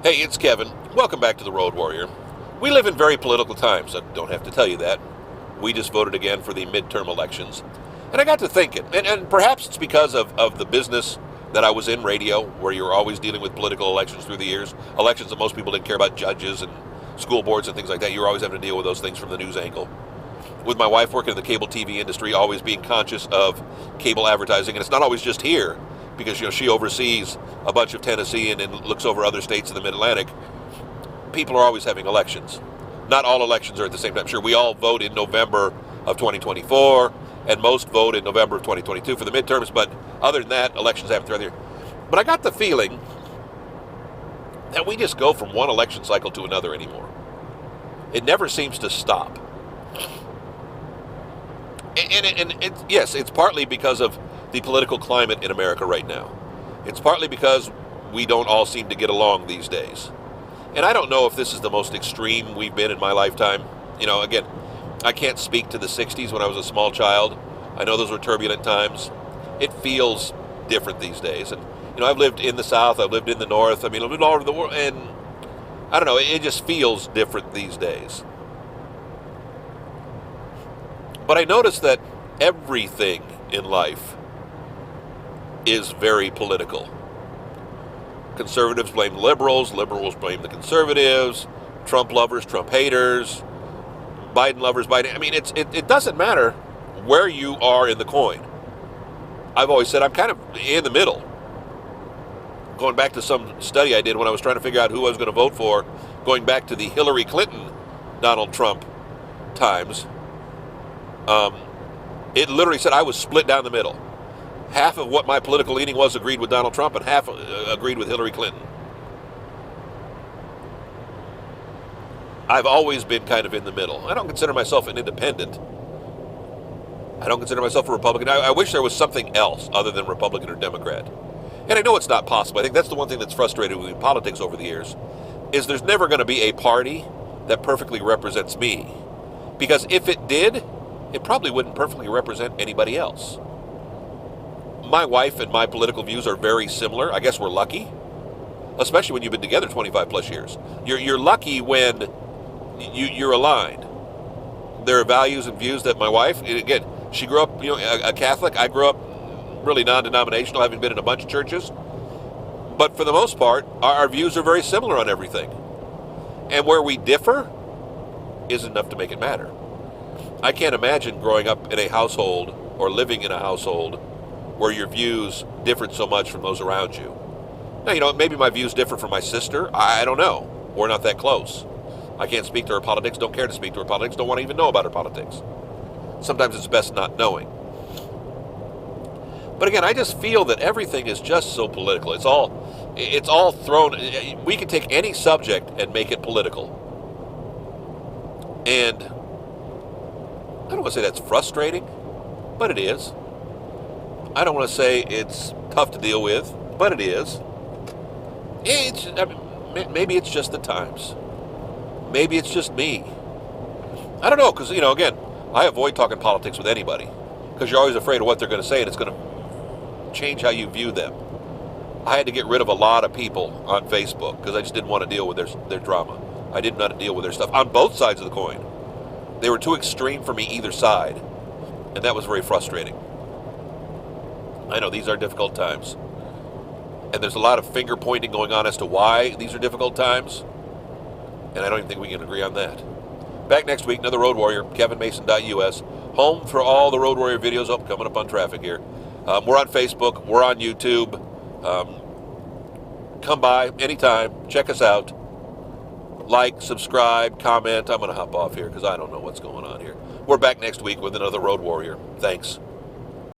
Hey, it's Kevin. Welcome back to the Road Warrior. We live in very political times. I don't have to tell you that. We just voted again for the midterm elections. And I got to thinking, and perhaps it's because of the business that I was in, radio, where you're always dealing with political elections through the years. Elections that most people didn't care about, judges and school boards and things like that. You're always having to deal with those things from the news angle. With my wife working in the cable TV industry, always being conscious of cable advertising. And it's not always just here, because she oversees a bunch of Tennessee and looks over other states in the Mid-Atlantic. People are always having elections. Not all elections are at the same time. Sure, we all vote in November of 2024, and most vote in November of 2022 for the midterms, but other than that, elections happen throughout the year. But I got the feeling that we just go from one election cycle to another anymore. It never seems to stop. Yes, it's partly because of the political climate in America right now. It's partly because we don't all seem to get along these days. And I don't know if this is the most extreme we've been in my lifetime. Again, I can't speak to the 60s when I was a small child. I know those were turbulent times. It feels different these days. And, I've lived in the South, I've lived in the North, I've lived all over the world, and I don't know, it just feels different these days. But I noticed that everything in life is very political. Conservatives blame the liberals blame the conservatives, Trump lovers, Trump haters, Biden lovers, Biden. I mean, it doesn't matter where you are in the coin. I've always said I'm kind of in the middle. Going back to some study I did when I was trying to figure out who I was going to vote for, going back to the Hillary Clinton, Donald Trump times, it literally said I was split down the middle. Half of what my political leaning was agreed with Donald Trump, and half agreed with Hillary Clinton. I've always been kind of in the middle. I don't consider myself an independent. I don't consider myself a Republican. I wish there was something else other than Republican or Democrat. And I know it's not possible. I think that's the one thing that's frustrated with me in politics over the years, is there's never going to be a party that perfectly represents me. Because if it did, it probably wouldn't perfectly represent anybody else. My wife and my political views are very similar. I guess we're lucky, especially when you've been together 25 plus years. You're lucky when you're aligned. There are values and views that my wife, again, she grew up, a Catholic. I grew up really non-denominational, having been in a bunch of churches. But for the most part, our views are very similar on everything. And where we differ isn't enough to make it matter. I can't imagine growing up in a household or living in a household where your views differed so much from those around you. Now, maybe my views differ from my sister. I don't know. We're not that close. I can't speak to her politics, don't care to speak to her politics, don't want to even know about her politics. Sometimes it's best not knowing. But again, I just feel that everything is just so political. It's all thrown. We can take any subject and make it political. And I don't want to say that's frustrating, but it is. I don't want to say it's tough to deal with, but it is. Maybe it's just the times. Maybe it's just me. I don't know, because, again, I avoid talking politics with anybody, because you're always afraid of what they're going to say, and it's going to change how you view them. I had to get rid of a lot of people on Facebook, because I just didn't want to deal with their drama. I didn't want to deal with their stuff on both sides of the coin. They were too extreme for me either side, and that was very frustrating. I know these are difficult times, and there's a lot of finger pointing going on as to why these are difficult times, and I don't even think we can agree on that. Back next week, another Road Warrior, kevinmason.us, home for all the Road Warrior videos. Coming up on traffic here. We're on Facebook, we're on YouTube. Come by anytime, check us out. Like, subscribe, comment. I'm going to hop off here because I don't know what's going on here. We're back next week with another Road Warrior. Thanks.